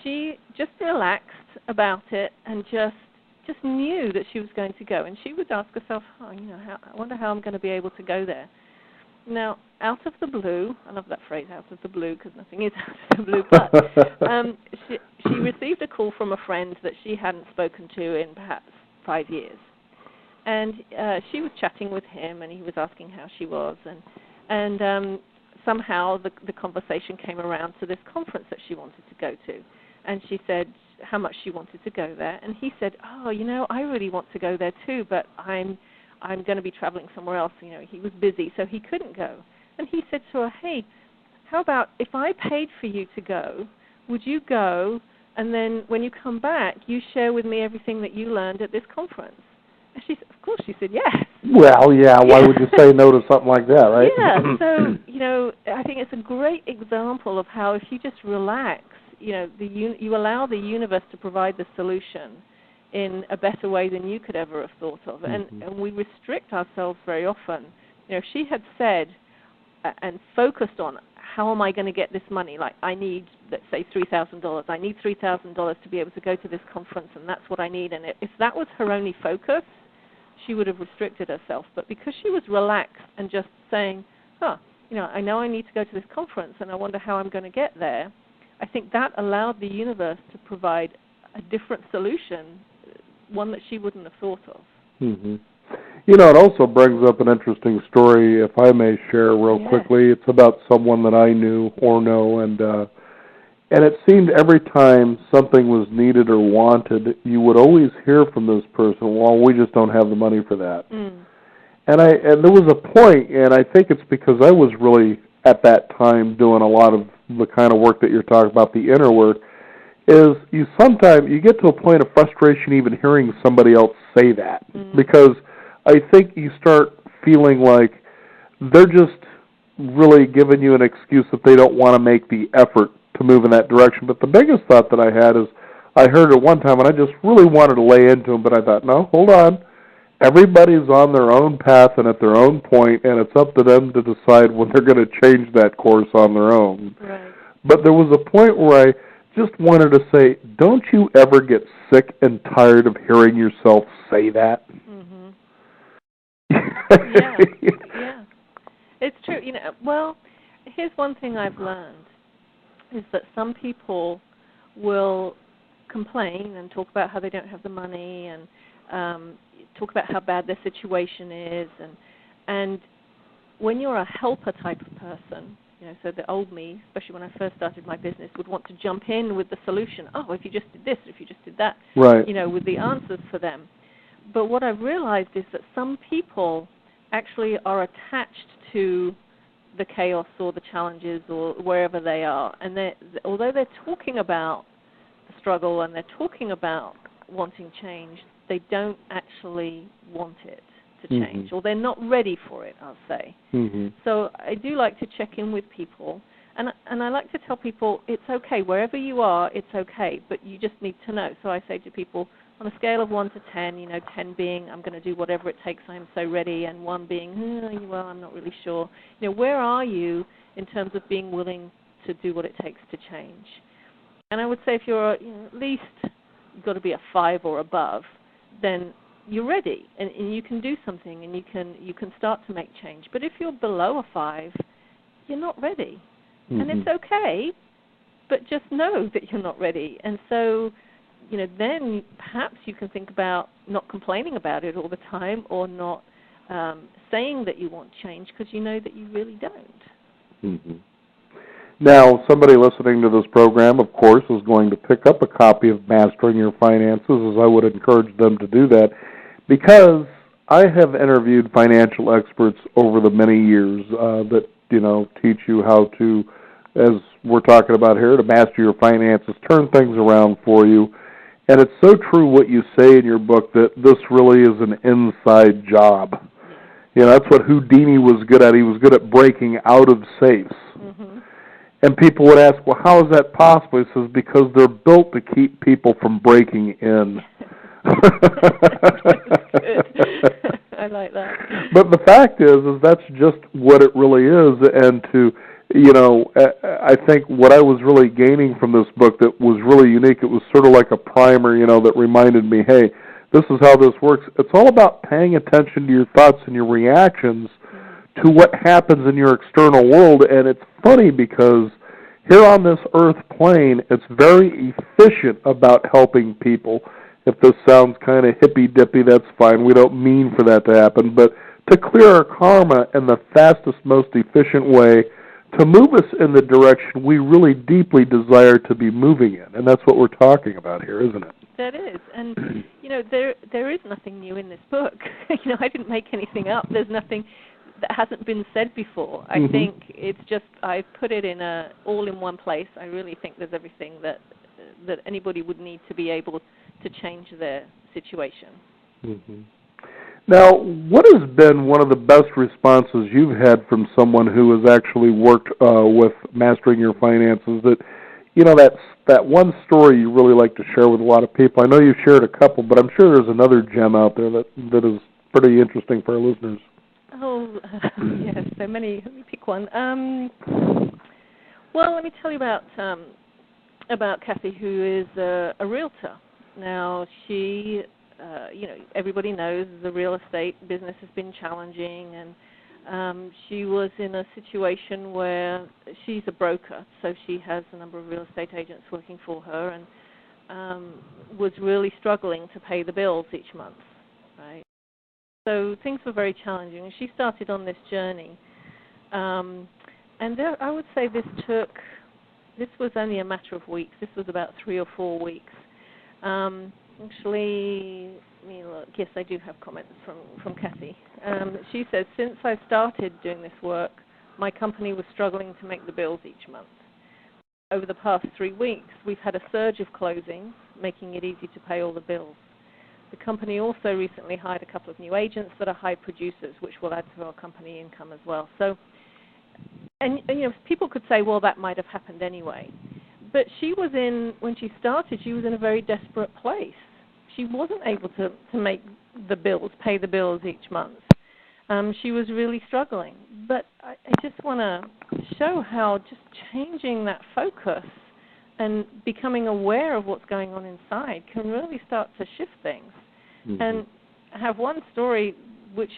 she just relaxed about it and just knew that she was going to go. And she would ask herself, I wonder how I'm going to be able to go there. Now, out of the blue, I love that phrase, out of the blue, because nothing is out of the blue, but she received a call from a friend that she hadn't spoken to in perhaps 5 years. And she was chatting with him, and he was asking how she was, and somehow the conversation came around to this conference that she wanted to go to. And she said how much she wanted to go there, and he said, I really want to go there too, but I'm going to be traveling somewhere else. He was busy, so he couldn't go. And he said to her, hey, how about if I paid for you to go, would you go, and then when you come back, you share with me everything that you learned at this conference? And she said, of course, she said yes. Well, yeah, why would you say no to something like that, right? Yeah, so, I think it's a great example of how if you just relax, you allow the universe to provide the solution in a better way than you could ever have thought of. And we restrict ourselves very often. If she had said and focused on how am I going to get this money, like I need, let's say, $3,000. I need $3,000 to be able to go to this conference, and that's what I need. And if that was her only focus, she would have restricted herself. But because she was relaxed and just saying, I know I need to go to this conference, and I wonder how I'm going to get there, I think that allowed the universe to provide a different solution, one that she wouldn't have thought of. Mm-hmm. It also brings up an interesting story, if I may share real quickly. It's about someone that I knew or know, and it seemed every time something was needed or wanted, you would always hear from this person, well, we just don't have the money for that. And there was a point, and I think it's because I was really, at that time, doing a lot of the kind of work that you're talking about, the inner work, is you get to a point of frustration even hearing somebody else say that, because I think you start feeling like they're just really giving you an excuse that they don't want to make the effort to move in that direction. But the biggest thought that I had is, I heard it one time, and I just really wanted to lay into them, but I thought, no, hold on. Everybody's on their own path and at their own point, and it's up to them to decide when they're going to change that course on their own. Right. But there was a point where I just wanted to say, don't you ever get sick and tired of hearing yourself say that? Yeah. It's true. Well, here's one thing I've learned, is that some people will complain and talk about how they don't have the money and talk about how bad their situation is. And when you're a helper type of person, so the old me, especially when I first started my business, would want to jump in with the solution. Oh, if you just did this, if you just did that, right. With the answers for them. But what I've realized is that some people actually are attached to the chaos or the challenges or wherever they are. And although they're talking about the struggle and they're talking about wanting change, they don't actually want it to change, or they're not ready for it, I'll say. So I do like to check in with people, and I like to tell people it's okay. Wherever you are, it's okay, but you just need to know. So I say to people, on a scale of 1 to 10, 10 being I'm going to do whatever it takes, I'm so ready, and 1 being, well, I'm not really sure. Where are you in terms of being willing to do what it takes to change? And I would say if you're at least, you've got to be a 5 or above, then you're ready, and you can do something, and you can start to make change. But if you're below a 5, you're not ready. And it's okay, but just know that you're not ready. And so, then perhaps you can think about not complaining about it all the time, or not saying that you want change, because you know that you really don't. Mm-hmm. Now, somebody listening to this program, of course, is going to pick up a copy of Mastering Your Finances, as I would encourage them to do that, because I have interviewed financial experts over the many years that, teach you how to, as we're talking about here, to master your finances, turn things around for you. And it's so true what you say in your book, that this really is an inside job. That's what Houdini was good at. He was good at breaking out of safes. Mm-hmm. And people would ask, well, how is that possible? He says, because they're built to keep people from breaking in. Good. I like that. But the fact is that's just what it really is. And I think what I was really gaining from this book that was really unique, it was sort of like a primer, that reminded me, hey, this is how this works. It's all about paying attention to your thoughts and your reactions to what happens in your external world. And it's funny because here on this earth plane, it's very efficient about helping people. If this sounds kind of hippy-dippy, that's fine. We don't mean for that to happen. But to clear our karma in the fastest, most efficient way to move us in the direction we really deeply desire to be moving in. And that's what we're talking about here, isn't it? That is. And, there is nothing new in this book. I didn't make anything up. There's nothing that hasn't been said before. I think it's just I put it in all in one place. I really think there's everything that anybody would need to be able to change their situation. Mm-hmm. Now, what has been one of the best responses you've had from someone who has actually worked with Mastering Your Finances? That one story you really like to share with a lot of people. I know you've shared a couple, but I'm sure there's another gem out there that is pretty interesting for our listeners. Oh, yes, so many. Let me pick one. Well, let me tell you about Kathy, who is a realtor. Now, she, everybody knows the real estate business has been challenging, and she was in a situation where she's a broker, so she has a number of real estate agents working for her, and was really struggling to pay the bills each month, right? So things were very challenging, and she started on this journey. And I would say this was only a matter of weeks. This was about 3 or 4 weeks. Actually, let me look. Yes, I do have comments from Kathy. She says, since I started doing this work, my company was struggling to make the bills each month. Over the past 3 weeks, we've had a surge of closings, making it easy to pay all the bills. The company also recently hired a couple of new agents that are high producers, which will add to our company income as well. So, and people could say, well, that might have happened anyway. But when she started, she was in a very desperate place. She wasn't able to make the bills, pay the bills each month. She was really struggling. But I just want to show how just changing that focus and becoming aware of what's going on inside can really start to shift things. Mm-hmm. And I have one story which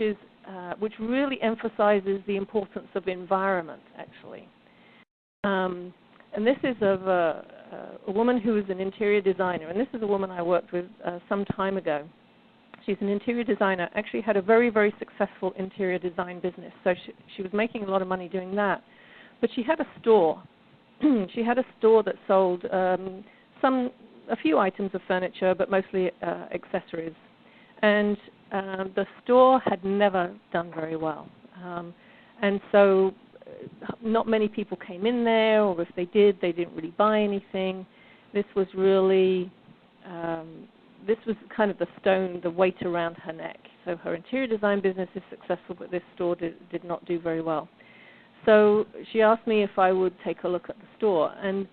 really emphasizes the importance of environment, actually. And this is of a woman who is an interior designer, and this is a woman I worked with some time ago. She's an interior designer, actually had a very, very successful interior design business, so she was making a lot of money doing that. But she had a store. She had a store that sold a few items of furniture, but mostly accessories. And the store had never done very well. And so not many people came in there, or if they did, they didn't really buy anything. This was really, this was kind of the weight around her neck. So her interior design business is successful, but this store did not do very well. So she asked me if I would take a look at the store, and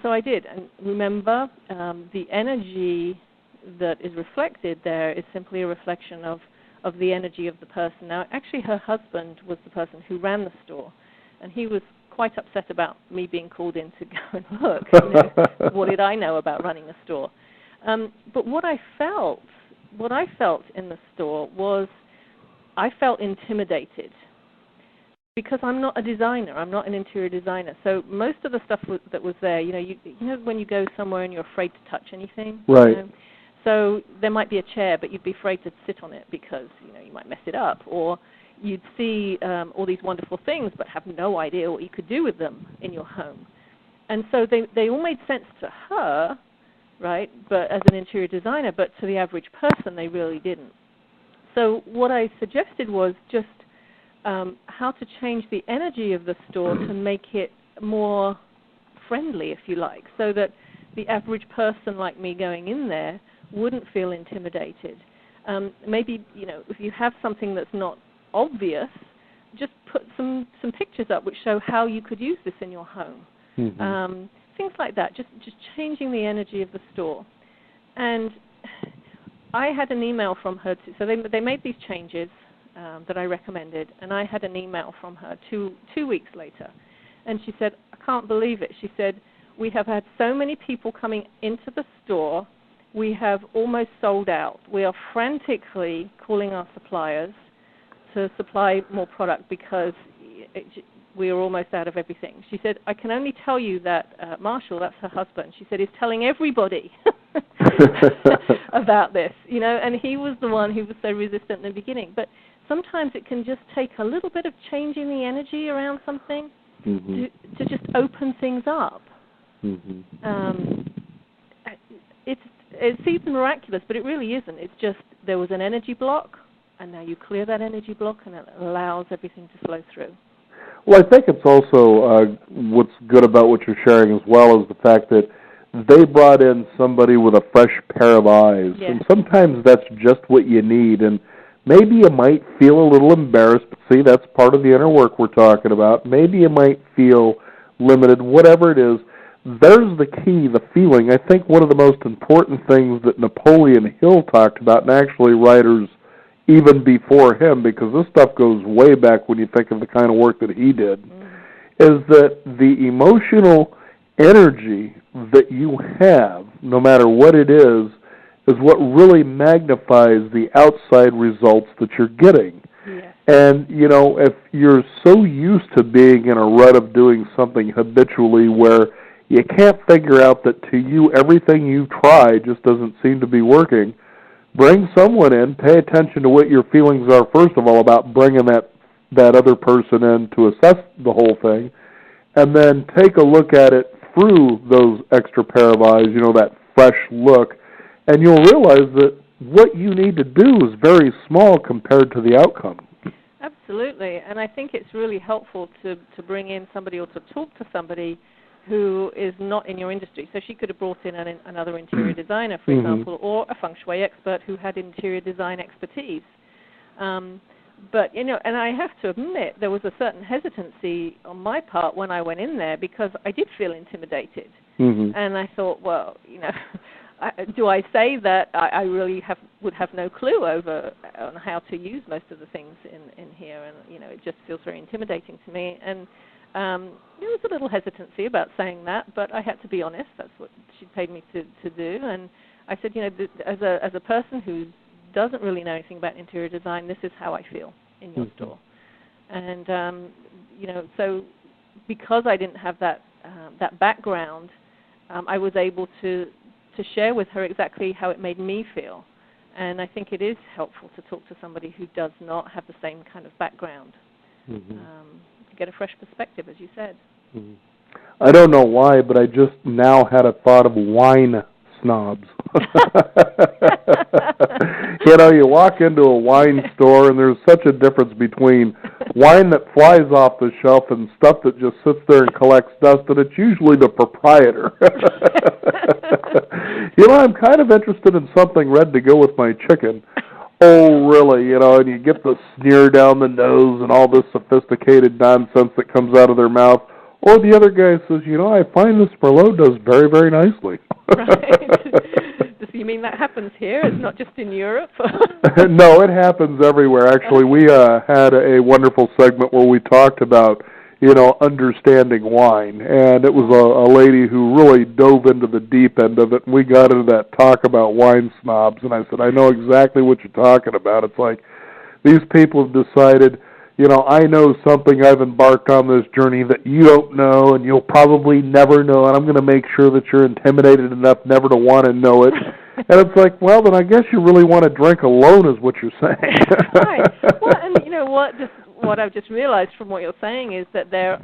so I did. And remember, the energy that is reflected there is simply a reflection of the energy of the person. Now, actually, her husband was the person who ran the store, and he was quite upset about me being called in to go and look. What did I know about running a store? But what I felt in the store was I felt intimidated. because I'm not a designer. I'm not an interior designer. So most of the stuff that was there, you know when you go somewhere and you're afraid to touch anything? Right. You know? So there might be a chair, but you'd be afraid to sit on it because, you might mess it up. Or you'd see all these wonderful things but have no idea what you could do with them in your home. And so they all made sense to her, right, but as an interior designer, but to the average person, they really didn't. So what I suggested was just how to change the energy of the store to make it more friendly, if you like, so that the average person like me going in there wouldn't feel intimidated. Maybe, if you have something that's not obvious, just put some pictures up which show how you could use this in your home. Mm-hmm. Things like that, just changing the energy of the store. And I had an email from her, so they made these changes that I recommended, and I had an email from her two weeks later. And she said, I can't believe it. She said, we have had so many people coming into the store, we have almost sold out. We are frantically calling our suppliers to supply more product because we are almost out of everything. She said, I can only tell you that Marshall, that's her husband, she said, is telling everybody about this, and he was the one who was so resistant in the beginning. But sometimes it can just take a little bit of changing the energy around something mm-hmm. to just open things up. Mm-hmm. It seems miraculous, but it really isn't. It's just there was an energy block, and now you clear that energy block, and it allows everything to flow through. Well, I think it's also what's good about what you're sharing as well is the fact that they brought in somebody with a fresh pair of eyes. Yeah. And sometimes that's just what you need. And maybe you might feel a little embarrassed, but see, that's part of the inner work we're talking about. Maybe you might feel limited, whatever it is. There's the key, the feeling. I think one of the most important things that Napoleon Hill talked about, and actually writers even before him, because this stuff goes way back when you think of the kind of work that he did, is that the emotional energy that you have, no matter what it is what really magnifies the outside results that you're getting. Yes. And, if you're so used to being in a rut of doing something habitually where you can't figure out that to you everything you try just doesn't seem to be working, bring someone in, pay attention to what your feelings are, first of all, about bringing that other person in to assess the whole thing, and then take a look at it through those extra pair of eyes, that fresh look, and you'll realize that what you need to do is very small compared to the outcome. Absolutely, and I think it's really helpful to bring in somebody or to talk to somebody who is not in your industry. So she could have brought in another interior designer, for mm-hmm. example, or a feng shui expert who had interior design expertise. But, and I have to admit, there was a certain hesitancy on my part when I went in there because I did feel intimidated. Mm-hmm. And I thought, well, do I say that I really would have no clue on how to use most of the things in here? And, it just feels very intimidating to me. And there was a little hesitancy about saying that, but I had to be honest. That's what she paid me to do. And I said, as a person who doesn't really know anything about interior design, this is how I feel in your store. And, so because I didn't have that background, I was able to share with her exactly how it made me feel. And I think it is helpful to talk to somebody who does not have the same kind of background. Mm-hmm. To get a fresh perspective, as you said. Mm-hmm. I don't know why, but I just now had a thought of wine snobs. You walk into a wine store, and there's such a difference between wine that flies off the shelf and stuff that just sits there and collects dust, and it's usually the proprietor. I'm kind of interested in something red to go with my chicken. Oh, really, and you get the sneer down the nose and all this sophisticated nonsense that comes out of their mouth. Or the other guy says, I find this Merlot does very, very nicely. Right. Do you mean that happens here? It's not just in Europe? No, it happens everywhere. Actually, we had a wonderful segment where we talked about, understanding wine. And it was a lady who really dove into the deep end of it. And we got into that talk about wine snobs. And I said, I know exactly what you're talking about. It's like these people have decided, I know something, I've embarked on this journey that you don't know and you'll probably never know, and I'm going to make sure that you're intimidated enough never to want to know it. And it's like, well, then I guess you really want to drink alone is what you're saying. Right. Well, and you know what? What I've just realized from what you're saying is that there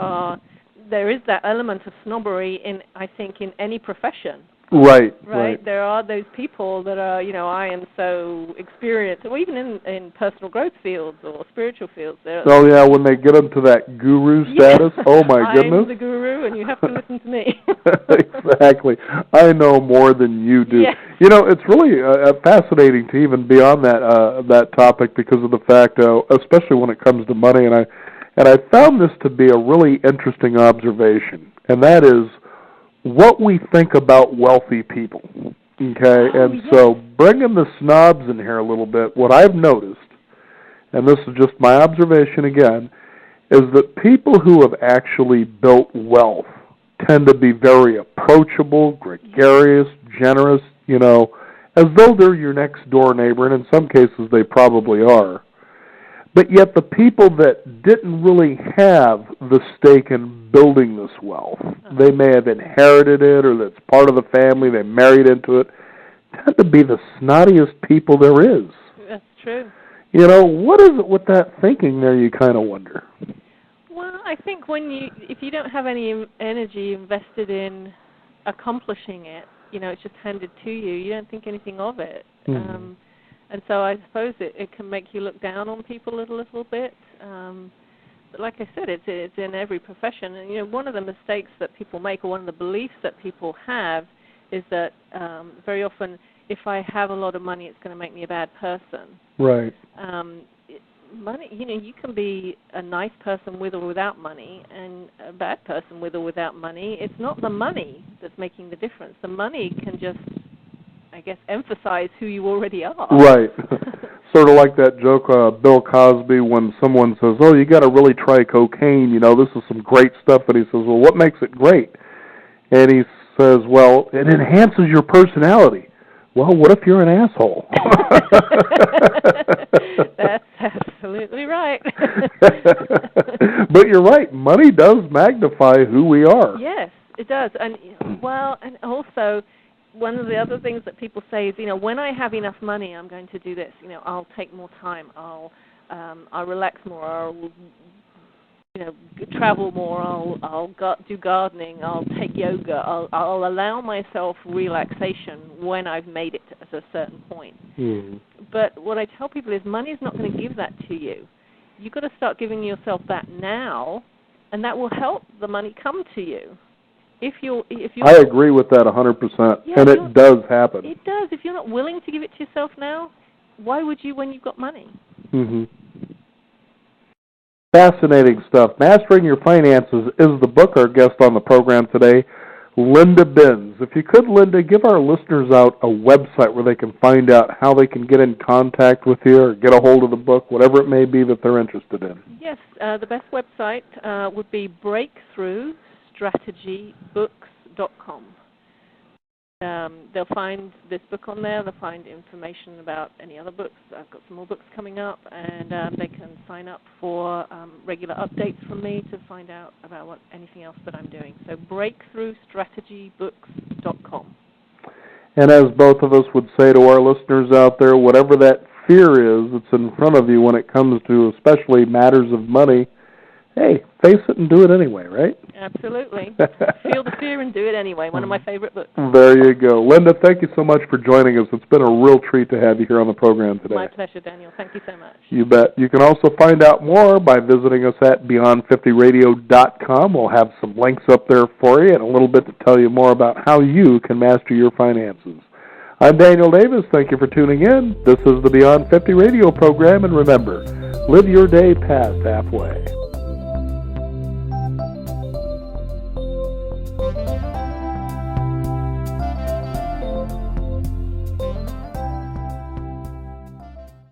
is that element of snobbery I think, in any profession. Right. There are those people that are, I am so experienced, or even in personal growth fields or spiritual fields. Oh, yeah, when they get into that guru status, oh, my goodness. I'm the guru, and you have to listen to me. Exactly. I know more than you do. Yes. It's really fascinating to even be on that topic because of the fact, especially when it comes to money, and I found this to be a really interesting observation, and that is what we think about wealthy people, okay? So bringing the snobs in here a little bit, what I've noticed, and this is just my observation again, is that people who have actually built wealth tend to be very approachable, gregarious, generous, as though they're your next door neighbor, and in some cases they probably are. But yet the people that didn't really have the stake in building this wealth, they may have inherited it or that's part of the family, they married into it, tend to be the snottiest people there is. That's true. What is it with that thinking there, you kind of wonder? Well, I think if you don't have any energy invested in accomplishing it, it's just handed to you, you don't think anything of it. Mm-hmm. And so I suppose it can make you look down on people a little bit. But like I said, it's in every profession. And, one of the mistakes that people make, or one of the beliefs that people have, is that very often, if I have a lot of money, it's going to make me a bad person. Right. Money, you can be a nice person with or without money, and a bad person with or without money. It's not the money that's making the difference. The money can just, I guess, emphasize who you already are. Right. Sort of like that joke, Bill Cosby, when someone says, oh, you got to really try cocaine, this is some great stuff, and he says, well, what makes it great? And he says, well, it enhances your personality. Well, what if you're an asshole? That's absolutely right. But you're right. Money does magnify who we are. Yes, it does. And also, one of the other things that people say is, when I have enough money, I'm going to do this. I'll take more time. I'll relax more. I'll travel more. I'll do gardening. I'll take yoga. I'll allow myself relaxation when I've made it at a certain point. Mm. But what I tell people is, money's not going to give that to you. You've got to start giving yourself that now, and that will help the money come to you. If you, I agree with that 100%, and it does happen. It does. If you're not willing to give it to yourself now, why would you when you've got money? Mm-hmm. Fascinating stuff. Mastering Your Finances is the book. Our guest on the program today, Linda Binns. If you could, Linda, give our listeners out a website where they can find out how they can get in contact with you or get a hold of the book, whatever it may be that they're interested in. Yes, the best website would be breakthroughstrategybooks.com. They'll find this book on there. They'll find information about any other books. I've got some more books coming up, and they can sign up for regular updates from me to find out about anything else that I'm doing. So breakthroughstrategybooks.com. And as both of us would say to our listeners out there, whatever that fear is that's in front of you when it comes to especially matters of money, hey, face it and do it anyway, right? Absolutely. Feel the fear and do it anyway. One of my favorite books. There you go. Linda, thank you so much for joining us. It's been a real treat to have you here on the program today. My pleasure, Daniel. Thank you so much. You bet. You can also find out more by visiting us at beyond50radio.com. We'll have some links up there for you and a little bit to tell you more about how you can master your finances. I'm Daniel Davis. Thank you for tuning in. This is the Beyond 50 radio program, and remember, live your day past halfway.